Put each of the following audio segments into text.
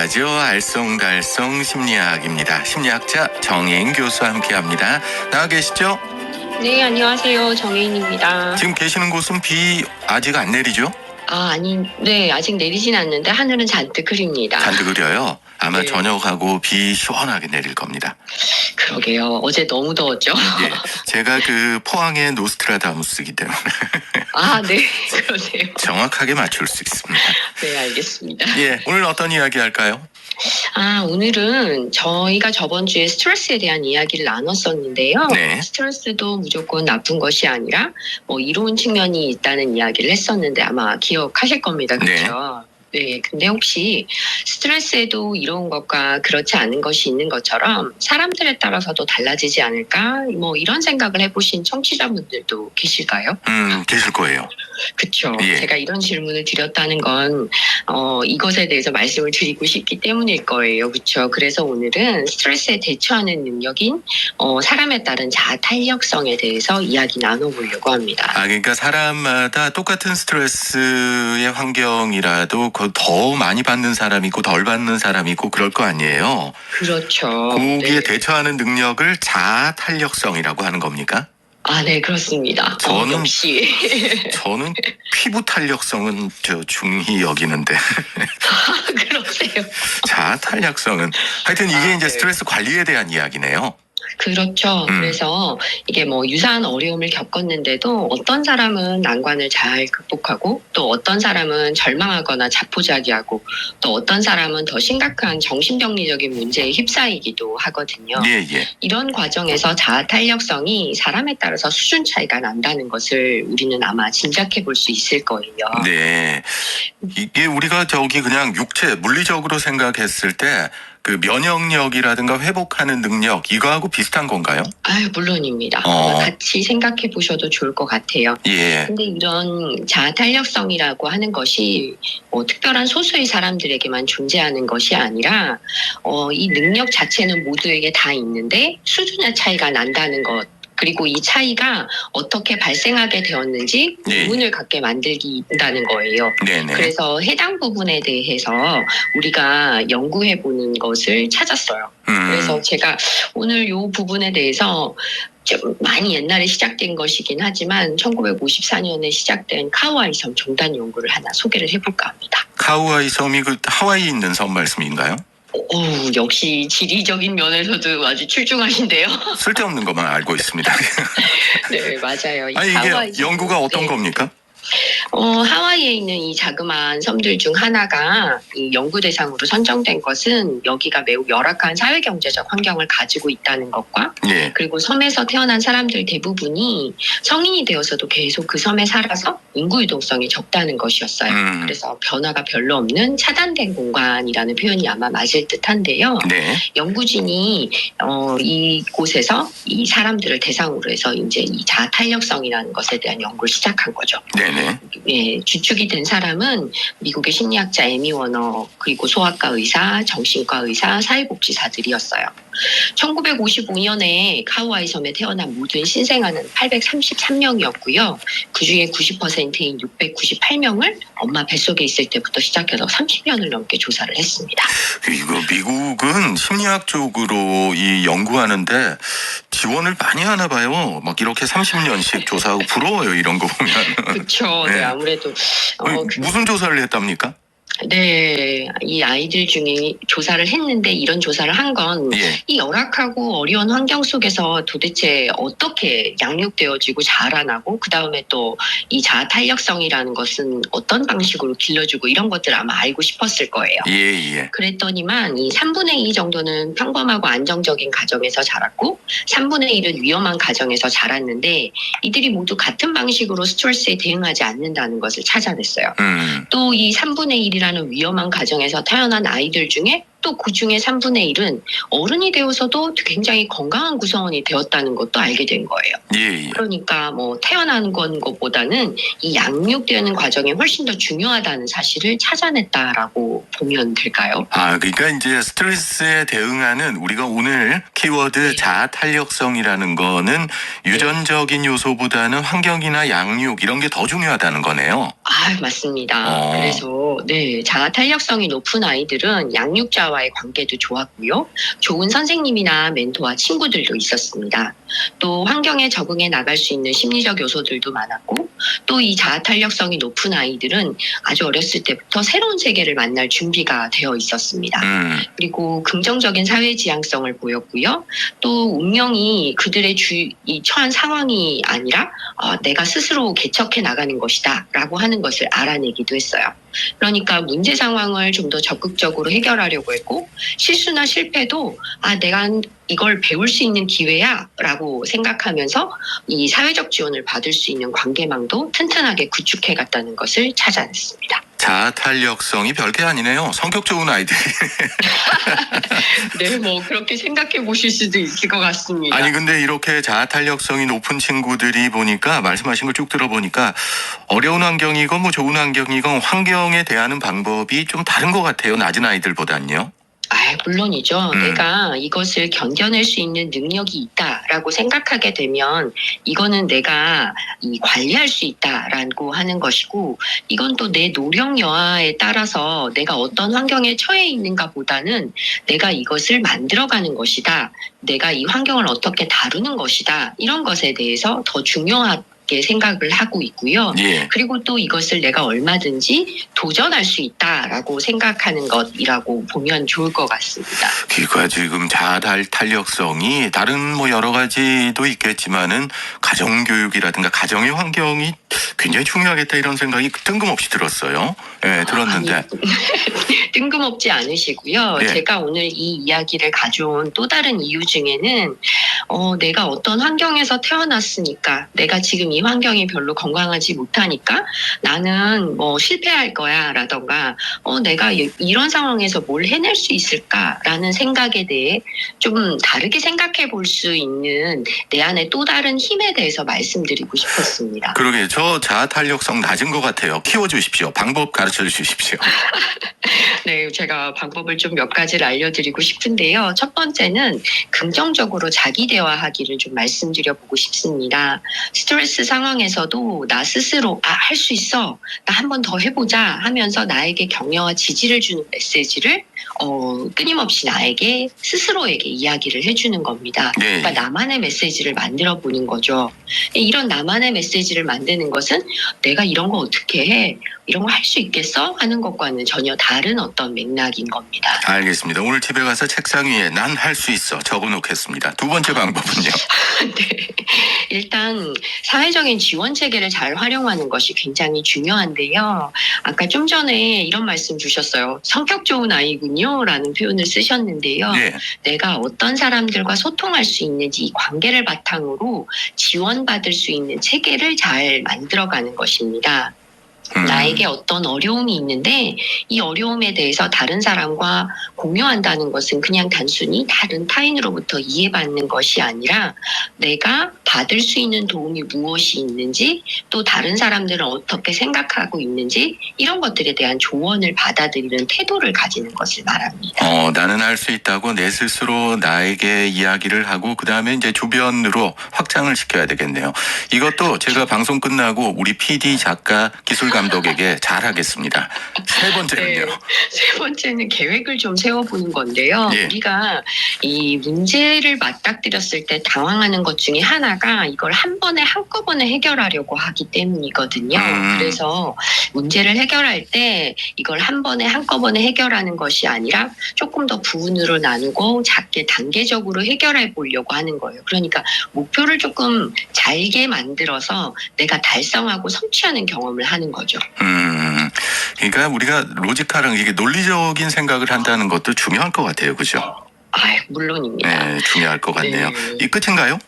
함께하죠. 알쏭달쏭 심리학입니다. 심리학자 정혜인 교수와 함께합니다. 나와 계시죠? 네, 안녕하세요. 정혜인입니다. 지금 계시는 곳은 비 아직 안 내리죠? 네, 아직 내리진 않는데 하늘은 잔뜩 흐립니다. 잔뜩 흐려요. 아마 네. 저녁하고 비 시원하게 내릴 겁니다. 그러게요. 어제 너무 더웠죠? 예, 제가 그 포항의 노스트라다무스이기 때문에 네, 그러세요. 정확하게 맞출 수 있습니다. 네, 알겠습니다. 예, 오늘 어떤 이야기 할까요? 오늘은 저희가 저번 주에 스트레스에 대한 이야기를 나눴었는데요. 네. 스트레스도 무조건 나쁜 것이 아니라 이로운 측면이 있다는 이야기를 했었는데 아마 기억하실 겁니다. 그렇죠? 네, 근데 혹시 스트레스에도 이로운 것과 그렇지 않은 것이 있는 것처럼 사람들에 따라서도 달라지지 않을까? 이런 생각을 해보신 청취자분들도 계실까요? 계실 거예요. 그렇죠. 예. 제가 이런 질문을 드렸다는 건 이것에 대해서 말씀을 드리고 싶기 때문일 거예요. 그렇죠. 그래서 오늘은 스트레스에 대처하는 능력인 사람에 따른 자아 탄력성에 대해서 이야기 나눠보려고 합니다. 그러니까 사람마다 똑같은 스트레스의 환경이라도 더 많이 받는 사람이 있고 덜 받는 사람이 있고 그럴 거 아니에요. 그렇죠. 거기에 네. 대처하는 능력을 자아 탄력성이라고 하는 겁니까? 네, 그렇습니다. 역시. 저는 피부 탄력성은 중히 여기는데. 그러세요. 자아 탄력성은 하여튼 이게 이제 네. 스트레스 관리에 대한 이야기네요. 그렇죠. 그래서 이게 유사한 어려움을 겪었는데도 어떤 사람은 난관을 잘 극복하고 또 어떤 사람은 절망하거나 자포자기하고 또 어떤 사람은 더 심각한 정신병리적인 문제에 휩싸이기도 하거든요. 예. 이런 과정에서 자아 탄력성이 사람에 따라서 수준 차이가 난다는 것을 우리는 아마 짐작해 볼 수 있을 거예요. 네. 이게 우리가 그냥 육체, 물리적으로 생각했을 때 그 면역력이라든가 회복하는 능력, 이거하고 비슷한 건가요? 물론입니다. 같이 생각해 보셔도 좋을 것 같아요. 예. 근데 이런 자아 탄력성이라고 하는 것이 특별한 소수의 사람들에게만 존재하는 것이 아니라 이 능력 자체는 모두에게 다 있는데 수준의 차이가 난다는 것. 그리고 이 차이가 어떻게 발생하게 되었는지 의문을 갖게 만들긴다는 거예요. 네네. 그래서 해당 부분에 대해서 우리가 연구해보는 것을 찾았어요. 그래서 제가 오늘 이 부분에 대해서 좀 많이 옛날에 시작된 것이긴 하지만 1954년에 시작된 카우아이 섬 정단 연구를 하나 소개를 해볼까 합니다. 카우아이 섬이 그 하와이에 있는 섬 말씀인가요? 역시 지리적인 면에서도 아주 출중하신데요. 쓸데없는 것만 알고 있습니다. 네, 맞아요. 이게 연구가 어떤 겁니까? 하와이에 있는 이 자그마한 섬들 중 하나가 이 연구 대상으로 선정된 것은 여기가 매우 열악한 사회경제적 환경을 가지고 있다는 것과 그리고 섬에서 태어난 사람들 대부분이 성인이 되어서도 계속 그 섬에 살아서 인구 유동성이 적다는 것이었어요. 그래서 변화가 별로 없는 차단된 공간이라는 표현이 아마 맞을 듯한데요. 연구진이 이곳에서 이 사람들을 대상으로 해서 이제 이 자아 탄력성이라는 것에 대한 연구를 시작한 거죠. 예, 주축이 된 사람은 미국의 심리학자 에미 워너 그리고 소아과 의사, 정신과 의사, 사회복지사들이었어요. 1955년에 카우아이 섬에 태어난 모든 신생아는 833명이었고요. 그중에 90%인 698명을 엄마 뱃속에 있을 때부터 시작해서 30년을 넘게 조사를 했습니다. 이거 미국은 심리학 쪽으로 이 연구하는데 지원을 많이 하나 봐요. 막 이렇게 30년씩 조사하고 부러워요. 이런 거 보면. 그렇죠. 네, 아무래도 무슨 조사를 했답니까? 네, 이 아이들 중에 조사를 했는데 이런 조사를 한 건 이 열악하고 어려운 환경 속에서 도대체 어떻게 양육되어지고 자라나고 그 다음에 또 이 자아 탄력성이라는 것은 어떤 방식으로 길러주고 이런 것들 아마 알고 싶었을 거예요. 그랬더니만 이 3분의 2 정도는 평범하고 안정적인 가정에서 자랐고 3분의 1은 위험한 가정에서 자랐는데 이들이 모두 같은 방식으로 스트레스에 대응하지 않는다는 것을 찾아냈어요. 또 이 3분의 1이라는 위험한 가정에서 태어난 아이들 중에 또 또 그중에 3분의 1은 어른이 되어서도 굉장히 건강한 구성원이 되었다는 것도 알게 된 거예요. 예. 그러니까 뭐 태어나는 것보다는 이 양육되는 과정이 훨씬 더 중요하다는 사실을 찾아냈다라고 보면 될까요? 그러니까 이제 스트레스에 대응하는 우리가 오늘 키워드 자아 탄력성이라는 거는 유전적인 요소보다는 환경이나 양육 이런 게 더 중요하다는 거네요. 맞습니다. 그래서 자아 탄력성이 높은 아이들은 양육자와의 관계도 좋았고요. 좋은 선생님이나 멘토와 친구들도 있었습니다. 또 환경에 적응해 나갈 수 있는 심리적 요소들도 많았고, 또 이 자아 탄력성이 높은 아이들은 아주 어렸을 때부터 새로운 세계를 만날 준비가 되어 있었습니다. 그리고 긍정적인 사회 지향성을 보였고요. 또 운명이 그들의 처한 상황이 아니라 내가 스스로 개척해 나가는 것이다 라고 하는 것을 알아내기도 했어요. 그러니까 문제 상황을 좀 더 적극적으로 해결하려고 했고, 실수나 실패도 내가 이걸 배울 수 있는 기회야 라고 생각하면서 이 사회적 지원을 받을 수 있는 관계망도 튼튼하게 구축해 갔다는 것을 찾아냈습니다. 자아 탄력성이 별게 아니네요. 성격 좋은 아이들이. 네, 뭐 그렇게 생각해 보실 수도 있을 것 같습니다. 아니 근데 이렇게 자아 탄력성이 높은 친구들이 보니까 말씀하신 걸 쭉 들어보니까 어려운 환경이건 뭐 좋은 환경이건 환경에 대하는 방법이 좀 다른 것 같아요. 낮은 아이들보다는요. 물론이죠. 내가 이것을 견뎌낼 수 있는 능력이 있다라고 생각하게 되면 이거는 내가 관리할 수 있다라고 하는 것이고, 이건 또 내 노력 여하에 따라서 내가 어떤 환경에 처해 있는가 보다는 내가 이것을 만들어가는 것이다. 내가 이 환경을 어떻게 다루는 것이다. 이런 것에 대해서 더 중요하게 생각을 하고 있고요. 그리고 또 이것을 내가 얼마든지 도전할 수 있다라고 생각하는 것이라고 보면 좋을 것 같습니다. 그러니까 지금 자아 탄력성이 다른 뭐 여러 가지도 있겠지만은 가정교육이라든가 가정의 환경이 굉장히 중요하겠다 이런 생각이 뜬금없이 들었어요. 들었는데. 뜬금없지 않으시고요. 제가 오늘 이 이야기를 가져온 또 다른 이유 중에는 내가 어떤 환경에서 태어났으니까, 내가 지금 이 환경이 별로 건강하지 못하니까 나는 뭐 실패할 거야 라던가 내가 이런 상황에서 뭘 해낼 수 있을까라는 생각에 대해 좀 다르게 생각해 볼 수 있는 내 안에 또 다른 힘에 대해서 말씀드리고 싶었습니다. 그러게 저 자아 탄력성 낮은 것 같아요. 키워주십시오. 방법 가르쳐 주십시오. 네, 제가 방법을 좀 몇 가지를 알려드리고 싶은데요. 첫 번째는 긍정적으로 자기 대화하기를 좀 말씀드려보고 싶습니다. 스트레스 상황에서도 나 스스로 할 수 있어, 나 한 번 더 해보자 하면서 나에게 격려와 지지를 주는 메시지를 끊임없이 나에게 스스로에게 이야기를 해주는 겁니다. 그러니까 나만의 메시지를 만들어 보는 거죠. 이런 나만의 메시지를 만드는 것은 내가 이런 거 어떻게 해? 이런 거 할 수 있겠어? 하는 것과는 전혀 다른 어떤 맥락인 겁니다. 알겠습니다. 오늘 집에 가서 책상 위에 난 할 수 있어 적어놓겠습니다. 두 번째 방법은요? 네. 일단 사회적인 지원 체계를 잘 활용하는 것이 굉장히 중요한데요. 아까 좀 전에 이런 말씀 주셨어요. 성격 좋은 아이군요 라는 표현을 쓰셨는데요. 내가 어떤 사람들과 소통할 수 있는지 이 관계를 바탕으로 지원받을 수 있는 체계를 잘 만들어가는 것입니다. 나에게 어떤 어려움이 있는데 이 어려움에 대해서 다른 사람과 공유한다는 것은 그냥 단순히 다른 타인으로부터 이해받는 것이 아니라 내가 받을 수 있는 도움이 무엇이 있는지, 또 다른 사람들은 어떻게 생각하고 있는지, 이런 것들에 대한 조언을 받아들이는 태도를 가지는 것을 말합니다. 나는 할 수 있다고 내 스스로 나에게 이야기를 하고 그 다음에 이제 주변으로 확장을 시켜야 되겠네요. 이것도 제가 방송 끝나고 우리 PD 작가 기술 감독에게 잘하겠습니다. 세 번째는요? 세 번째는 계획을 좀 세워보는 건데요. 우리가 이 문제를 맞닥뜨렸을 때 당황하는 것 중에 하나가 이걸 한 번에 한꺼번에 해결하려고 하기 때문이거든요. 그래서 문제를 해결할 때 이걸 한 번에 한꺼번에 해결하는 것이 아니라 조금 더 부분으로 나누고 작게 단계적으로 해결해 보려고 하는 거예요. 그러니까 목표를 조금 잘게 만들어서 내가 달성하고 성취하는 경험을 하는 거죠. 그러니까 우리가 로지컬한 이게 논리적인 생각을 한다는 것도 중요할 것 같아요. 그죠? 물론입니다. 네, 중요할 것 같네요. 이 끝인가요?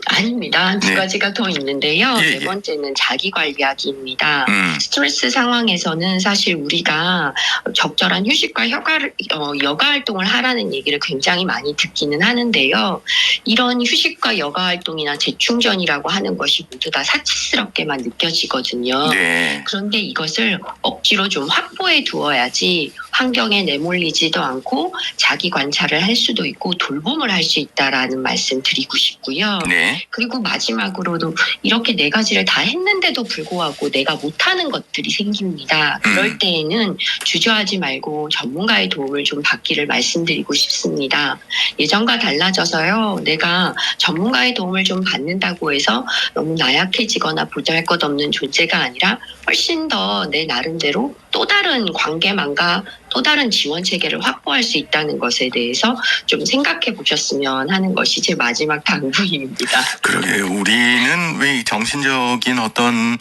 아닙니다. 두 네. 가지가 더 있는데요. 예, 네 예. 번째는 자기관리하기입니다. 스트레스 상황에서는 사실 우리가 적절한 휴식과 여가 활동을 하라는 얘기를 굉장히 많이 듣기는 하는데요. 이런 휴식과 여가 활동이나 재충전이라고 하는 것이 모두 다 사치스럽게만 느껴지거든요. 네. 그런데 이것을 억지로 좀 확보해 두어야지 환경에 내몰리지도 않고 자기 관찰을 할 수도 있고 돌봄을 할 수 있다라는 말씀 드리고 싶고요. 네. 그리고 마지막으로도 이렇게 네 가지를 다 했는데도 불구하고 내가 못하는 것들이 생깁니다. 그럴 때에는 주저하지 말고 전문가의 도움을 좀 받기를 말씀드리고 싶습니다. 예전과 달라져서요. 내가 전문가의 도움을 좀 받는다고 해서 너무 나약해지거나 보잘것없는 존재가 아니라 훨씬 더 내 나름대로 또 다른 관계망과 또 다른 지원 체계를 확보할 수 있다는 것에 대해서 좀 생각해 보셨으면 하는 것이 제 마지막 당부입니다. 그러게요. 우리는 왜 이 정신적인 어떤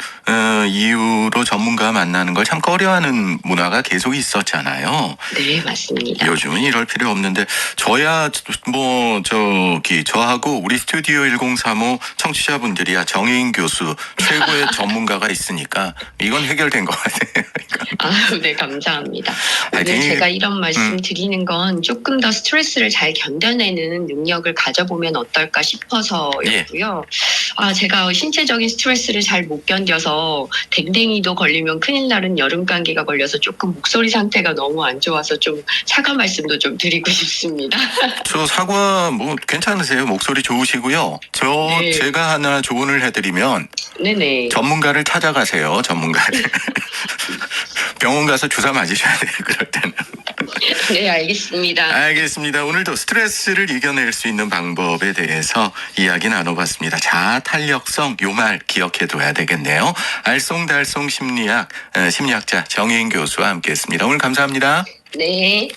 이유로 전문가 만나는 걸 참 꺼려하는 문화가 계속 있었잖아요. 네, 맞습니다. 요즘은 이럴 필요 없는데 저야 저하고 우리 스튜디오 1035 청취자분들이야 정혜인 교수 최고의 전문가가 있으니까 이건 해결된 것 같아요. 아유, 네, 감사합니다. 오늘 아니, 제가 이런 말씀 드리는 건 조금 더 스트레스를 잘 견뎌내는 능력을 가져보면 어떨까 싶어서였고요. 제가 신체적인 스트레스를 잘 못 견뎌서 댕댕이도 걸리면 큰일 나는 여름 감기가 걸려서 조금 목소리 상태가 너무 안 좋아서 좀 사과 말씀도 좀 드리고 싶습니다. 저 사과 뭐 괜찮으세요? 목소리 좋으시고요. 네. 제가 하나 조언을 해드리면 네네. 전문가를 찾아가세요. 전문가를. 병원 가서 주사 맞으셔야 돼요. 그럴 때는. 네, 알겠습니다. 알겠습니다. 오늘도 스트레스를 이겨낼 수 있는 방법에 대해서 이야기 나눠봤습니다. 자아 탄력성 요 말 기억해둬야 되겠네요. 알쏭달쏭 심리학자 정혜인 교수와 함께했습니다. 오늘 감사합니다. 네.